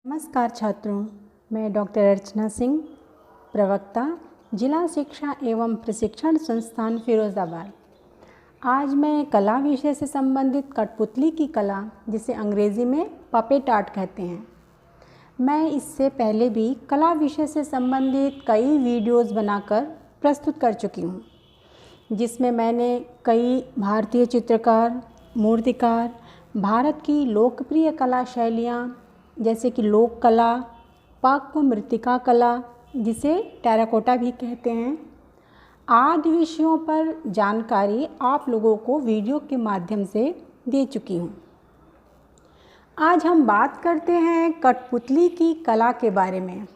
नमस्कार छात्रों, मैं डॉक्टर अर्चना सिंह, प्रवक्ता जिला शिक्षा एवं प्रशिक्षण संस्थान फिरोज़ाबाद। आज मैं कला विषय से संबंधित कठपुतली की कला, जिसे अंग्रेज़ी में पपेट आर्ट कहते हैं, मैं इससे पहले भी कला विषय से संबंधित कई वीडियोज़ बनाकर प्रस्तुत कर चुकी हूँ, जिसमें मैंने कई भारतीय चित्रकार, मूर्तिकार, भारत की लोकप्रिय कला शैलियाँ जैसे कि लोक कला, पक्व मृत्तिका कला, जिसे टेराकोटा भी कहते हैं, आदि विषयों पर जानकारी आप लोगों को वीडियो के माध्यम से दे चुकी हूँ। आज हम बात करते हैं कठपुतली की कला के बारे में।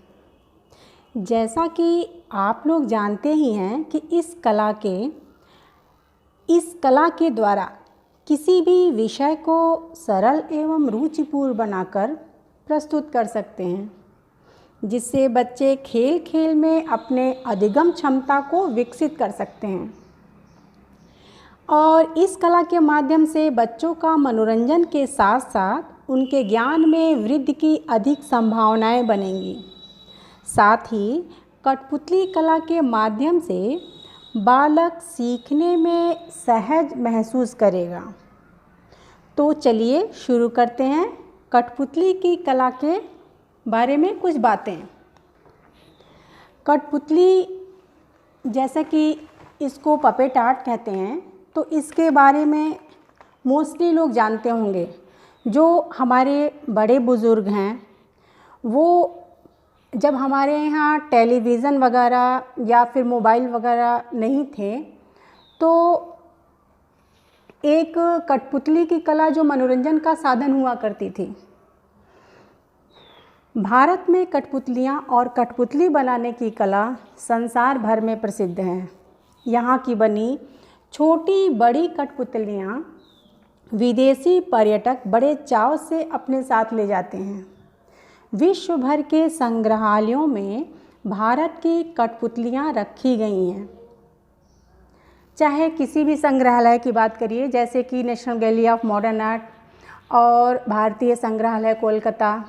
जैसा कि आप लोग जानते ही हैं कि इस कला के द्वारा किसी भी विषय को सरल एवं रुचिपूर्ण बनाकर प्रस्तुत कर सकते हैं, जिससे बच्चे खेल खेल में अपने अधिगम क्षमता को विकसित कर सकते हैं और इस कला के माध्यम से बच्चों का मनोरंजन के साथ साथ उनके ज्ञान में वृद्धि की अधिक संभावनाएं बनेंगी। साथ ही कठपुतली कला के माध्यम से बालक सीखने में सहज महसूस करेगा। तो चलिए शुरू करते हैं कठपुतली की कला के बारे में कुछ बातें। कठपुतली, जैसा कि इसको पपेट आर्ट कहते हैं, तो इसके बारे में मोस्टली लोग जानते होंगे। जो हमारे बड़े बुज़ुर्ग हैं, वो जब हमारे यहाँ टेलीविज़न वगैरह या फिर मोबाइल वगैरह नहीं थे, तो एक कठपुतली की कला जो मनोरंजन का साधन हुआ करती थी। भारत में कठपुतलियाँ और कठपुतली बनाने की कला संसार भर में प्रसिद्ध हैं। यहाँ की बनी छोटी बड़ी कठपुतलियाँ विदेशी पर्यटक बड़े चाव से अपने साथ ले जाते हैं। विश्व भर के संग्रहालयों में भारत की कठपुतलियाँ रखी गई हैं। चाहे किसी भी संग्रहालय की बात करिए, जैसे कि national gallery of modern art और भारतीय संग्रहालय कोलकाता,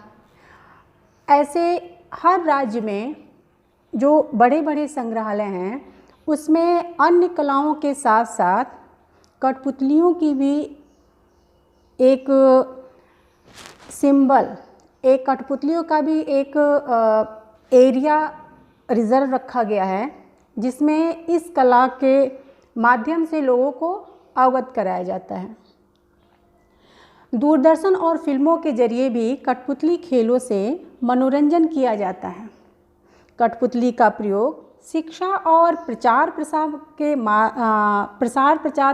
ऐसे हर राज्य में जो बड़े बड़े संग्रहालय हैं, उसमें अन्य कलाओं के साथ साथ कठपुतलियों की भी एक सिंबल, एक कठपुतलियों का भी एक एरिया रिज़र्व रखा गया है, जिसमें इस कला के माध्यम से लोगों को अवगत कराया जाता है। दूरदर्शन और फिल्मों के जरिए भी कठपुतली खेलों से मनोरंजन किया जाता है। कठपुतली का प्रयोग शिक्षा और प्रचार प्रसार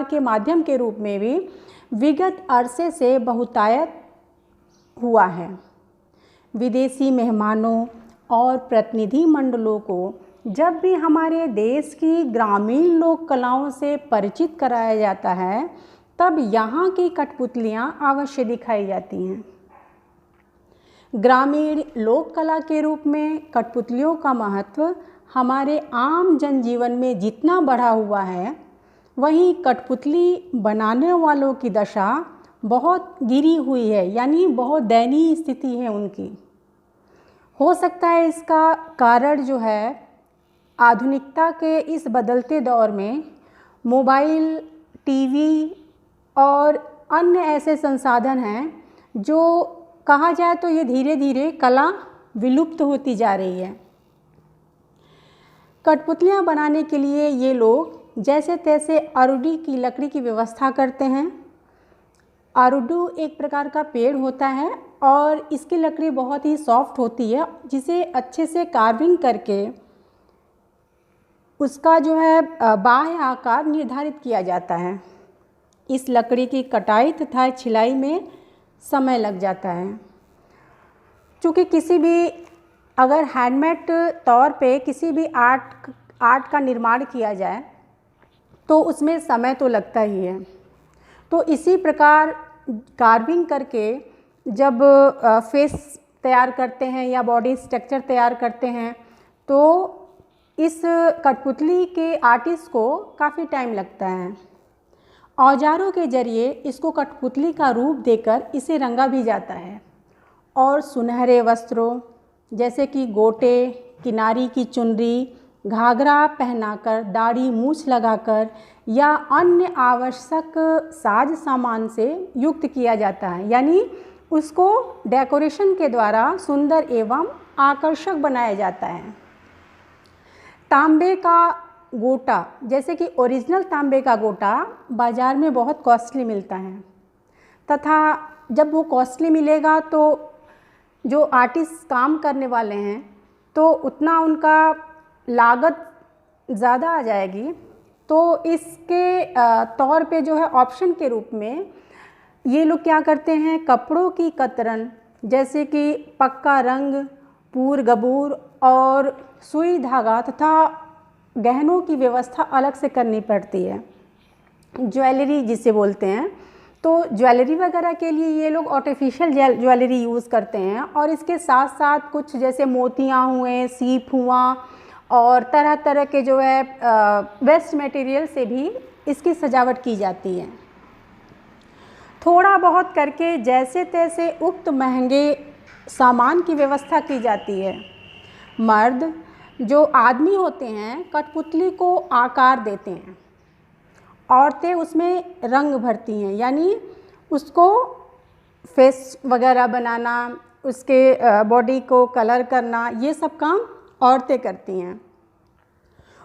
के माध्यम के रूप में भी विगत अरसे से बहुतायत हुआ है। विदेशी मेहमानों और प्रतिनिधि मंडलों को जब भी हमारे देश की ग्रामीण लोक कलाओं से परिचित कराया जाता है, तब यहाँ की कठपुतलियाँ अवश्य दिखाई जाती हैं। ग्रामीण लोक कला के रूप में कठपुतलियों का महत्व हमारे आम जनजीवन में जितना बढ़ा हुआ है, वहीं कठपुतली बनाने वालों की दशा बहुत गिरी हुई है, यानी बहुत दयनीय स्थिति है उनकी। हो सकता है इसका कारण जो है, आधुनिकता के इस बदलते दौर में मोबाइल, टीवी और अन्य ऐसे संसाधन हैं जो कहा जाए तो ये धीरे धीरे कला विलुप्त होती जा रही है। कठपुतलियाँ बनाने के लिए ये लोग जैसे तैसे आरुडी की लकड़ी की व्यवस्था करते हैं। आरुडू एक प्रकार का पेड़ होता है और इसकी लकड़ी बहुत ही सॉफ्ट होती है, जिसे अच्छे से कार्विंग करके उसका जो है बाह्य आकार निर्धारित किया जाता है। इस लकड़ी की कटाई तथा छिलाई में समय लग जाता है। चूँकि किसी भी अगर हैंडमेड तौर पे किसी भी आर्ट का निर्माण किया जाए, तो उसमें समय तो लगता ही है। तो इसी प्रकार कार्विंग करके जब फेस तैयार करते हैं या बॉडी स्ट्रक्चर तैयार करते हैं, तो इस कठपुतली के आर्टिस्ट को काफ़ी टाइम लगता है। औजारों के जरिए इसको कठपुतली का रूप देकर इसे रंगा भी जाता है और सुनहरे वस्त्रों जैसे कि गोटे, किनारी की चुनरी, घाघरा पहनाकर, दाढ़ी मूछ लगाकर या अन्य आवश्यक साज सामान से युक्त किया जाता है, यानी उसको डेकोरेशन के द्वारा सुंदर एवं आकर्षक बनाया जाता है। तांबे का गोटा, जैसे कि ओरिजिनल तांबे का गोटा बाज़ार में बहुत कॉस्टली मिलता है, तथा जब वो कॉस्टली मिलेगा तो जो आर्टिस्ट काम करने वाले हैं तो उतना उनका लागत ज़्यादा आ जाएगी। तो इसके तौर पे जो है ऑप्शन के रूप में ये लोग क्या करते हैं, कपड़ों की कतरन जैसे कि पक्का रंग, पूर गबूर और सुई धागा तथा गहनों की व्यवस्था अलग से करनी पड़ती है। ज्वेलरी जिसे बोलते हैं, तो ज्वेलरी वगैरह के लिए ये लोग आर्टिफिशियल ज्वेलरी यूज़ करते हैं और इसके साथ साथ कुछ जैसे मोतियाँ हुए, सीप हुआ और तरह तरह के जो है वेस्ट मटेरियल से भी इसकी सजावट की जाती है। थोड़ा बहुत करके जैसे तैसे उक्त महंगे सामान की व्यवस्था की जाती है। मर्द जो आदमी होते हैं कठपुतली को आकार देते हैं, औरतें उसमें रंग भरती हैं, यानी उसको फेस वगैरह बनाना, उसके बॉडी को कलर करना, ये सब काम औरतें करती हैं।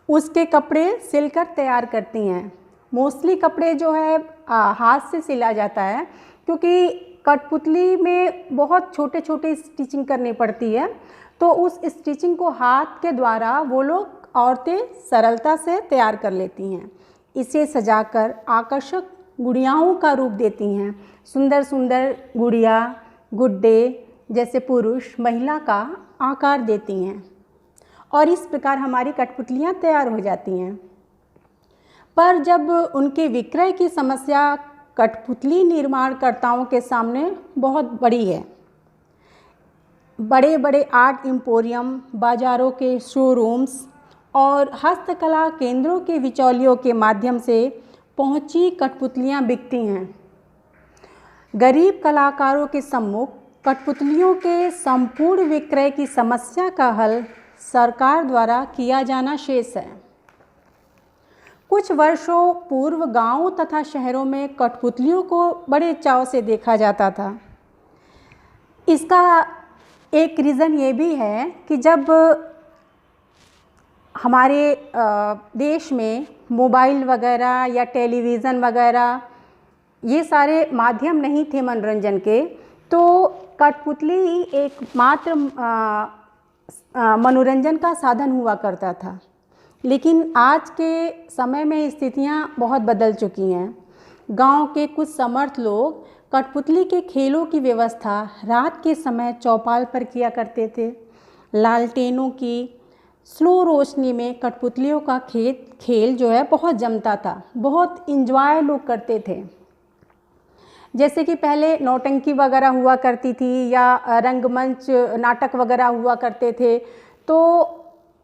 उसके कपड़े सिलकर तैयार करती हैं। मोस्टली कपड़े जो है हाथ से सिला जाता है, क्योंकि कठपुतली में बहुत छोटे छोटे स्टिचिंग करनी पड़ती है, तो उस स्टिचिंग को हाथ के द्वारा वो लोग औरतें सरलता से तैयार कर लेती हैं। इसे सजाकर आकर्षक गुड़ियाओं का रूप देती हैं। सुंदर सुंदर गुड़िया, गुड्डे जैसे पुरुष महिला का आकार देती हैं और इस प्रकार हमारी कठपुतलियाँ तैयार हो जाती हैं। पर जब उनके विक्रय की समस्या कठपुतली निर्माणकर्ताओं के सामने बहुत बड़ी है। बड़े बड़े आर्ट एम्पोरियम, बाज़ारों के शोरूम्स और हस्तकला केंद्रों के बिचौलियों के माध्यम से पहुंची कठपुतलियां बिकती हैं। गरीब कलाकारों के सम्मुख कठपुतलियों के संपूर्ण विक्रय की समस्या का हल सरकार द्वारा किया जाना शेष है। कुछ वर्षों पूर्व गांवों तथा शहरों में कठपुतलियों को बड़े चाव से देखा जाता था। इसका एक रीज़न ये भी है कि जब हमारे देश में मोबाइल वगैरह या टेलीविज़न वगैरह ये सारे माध्यम नहीं थे मनोरंजन के, तो कठपुतली ही एकमात्र मनोरंजन का साधन हुआ करता था। लेकिन आज के समय में स्थितियां बहुत बदल चुकी हैं। गांव के कुछ समर्थ लोग कठपुतली के खेलों की व्यवस्था रात के समय चौपाल पर किया करते थे। लालटेनों की स्लो रोशनी में कठपुतलियों का खेल जो है बहुत जमता था, बहुत इंजॉय लोग करते थे। जैसे कि पहले नौटंकी वगैरह हुआ करती थी या रंगमंच नाटक वगैरह हुआ करते थे, तो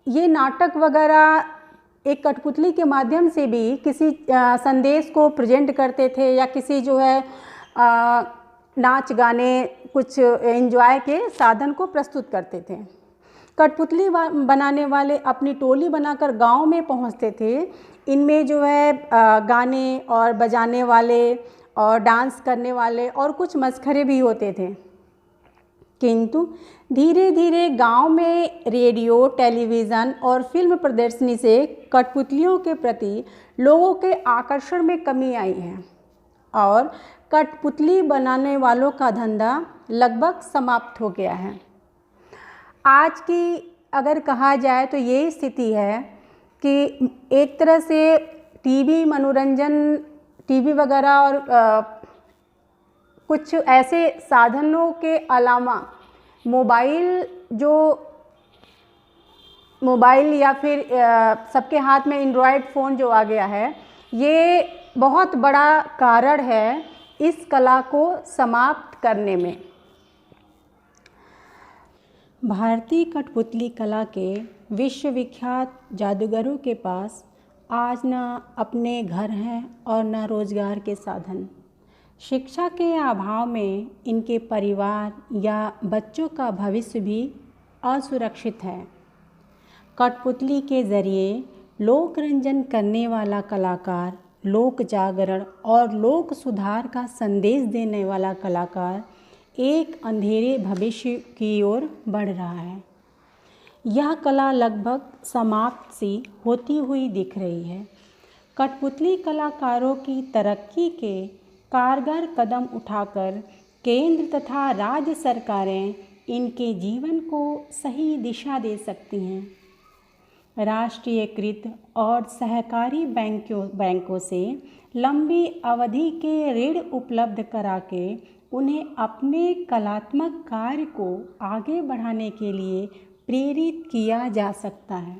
ये नाटक वगैरह एक कठपुतली के माध्यम से भी किसी संदेश को प्रेजेंट करते थे या किसी जो है नाच गाने कुछ एंजॉय के साधन को प्रस्तुत करते थे। कठपुतली बनाने वाले अपनी टोली बनाकर गांव में पहुंचते थे। इनमें जो है गाने और बजाने वाले और डांस करने वाले और कुछ मस्खरे भी होते थे। किंतु धीरे धीरे गांव में रेडियो, टेलीविज़न और फिल्म प्रदर्शनी से कठपुतलियों के प्रति लोगों के आकर्षण में कमी आई है और कठपुतली बनाने वालों का धंधा लगभग समाप्त हो गया है। आज की अगर कहा जाए तो ये स्थिति है कि एक तरह से टीवी मनोरंजन, टीवी वगैरह और कुछ ऐसे साधनों के अलावा मोबाइल या फिर सबके हाथ में एंड्रॉयड फ़ोन जो आ गया है, ये बहुत बड़ा कारण है इस कला को समाप्त करने में। भारतीय कठपुतली कला के विश्वविख्यात जादूगरों के पास आज ना अपने घर हैं और ना रोजगार के साधन। शिक्षा के अभाव में इनके परिवार या बच्चों का भविष्य भी असुरक्षित है। कठपुतली के ज़रिए लोक रंजन करने वाला कलाकार, लोक जागरण और लोक सुधार का संदेश देने वाला कलाकार एक अंधेरे भविष्य की ओर बढ़ रहा है। यह कला लगभग समाप्त सी होती हुई दिख रही है। कठपुतली कलाकारों की तरक्की के कारगर कदम उठाकर केंद्र तथा राज्य सरकारें इनके जीवन को सही दिशा दे सकती हैं। राष्ट्रीयकृत और सहकारी बैंकों से लंबी अवधि के ऋण उपलब्ध करा के उन्हें अपने कलात्मक कार्य को आगे बढ़ाने के लिए प्रेरित किया जा सकता है।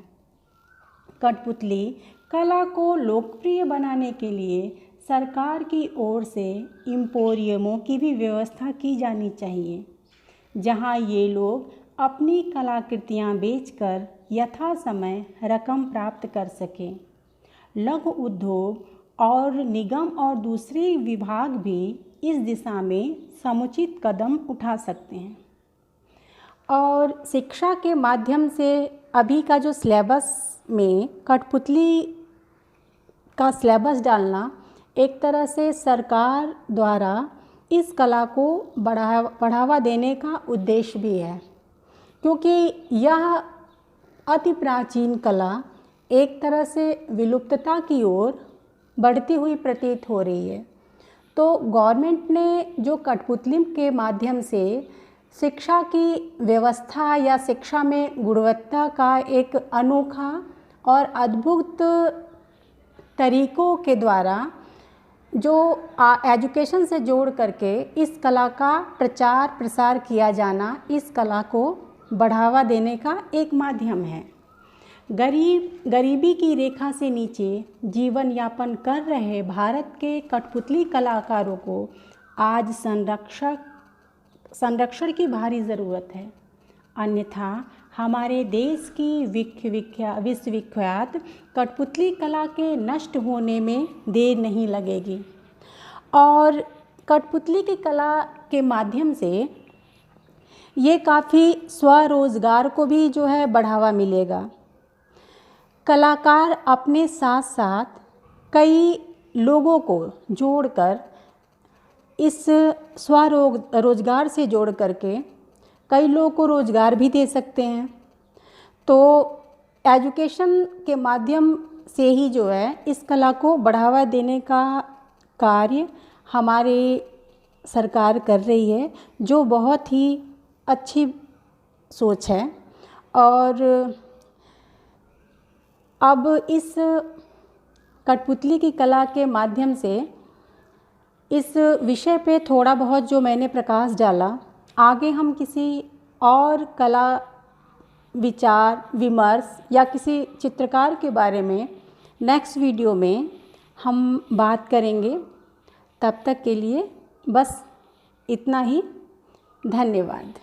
कठपुतली कला को लोकप्रिय बनाने के लिए सरकार की ओर से एम्पोरियमों की भी व्यवस्था की जानी चाहिए, जहां ये लोग अपनी कलाकृतियां बेचकर यथासमय रकम प्राप्त कर सकें। लघु उद्योग और निगम और दूसरे विभाग भी इस दिशा में समुचित कदम उठा सकते हैं। और शिक्षा के माध्यम से अभी का जो सिलेबस में कठपुतली का सिलेबस डालना एक तरह से सरकार द्वारा इस कला को बढ़ावा देने का उद्देश्य भी है, क्योंकि यह अति प्राचीन कला एक तरह से विलुप्तता की ओर बढ़ती हुई प्रतीत हो रही है। तो गवर्नमेंट ने जो कठपुतली के माध्यम से शिक्षा की व्यवस्था या शिक्षा में गुणवत्ता का एक अनोखा और अद्भुत तरीकों के द्वारा जो एजुकेशन से जोड़ करके इस कला का प्रचार प्रसार किया जाना इस कला को बढ़ावा देने का एक माध्यम है। गरीबी की रेखा से नीचे जीवन यापन कर रहे भारत के कठपुतली कलाकारों को आज संरक्षण की भारी ज़रूरत है, अन्यथा हमारे देश की विश्वविख्यात कठपुतली कला के नष्ट होने में देर नहीं लगेगी। और कठपुतली की कला के माध्यम से ये काफ़ी स्वरोज़गार को भी जो है बढ़ावा मिलेगा। कलाकार अपने साथ साथ कई लोगों को जोड़कर इस स्वरोज़गार से जोड़ करके कई लोगों को रोज़गार भी दे सकते हैं। तो एजुकेशन के माध्यम से ही जो है इस कला को बढ़ावा देने का कार्य हमारी सरकार कर रही है, जो बहुत ही अच्छी सोच है। और अब इस कठपुतली की कला के माध्यम से इस विषय पे थोड़ा बहुत जो मैंने प्रकाश डाला, आगे हम किसी और कला विचार विमर्श या किसी चित्रकार के बारे में नेक्स्ट वीडियो में हम बात करेंगे। तब तक के लिए बस इतना ही। धन्यवाद।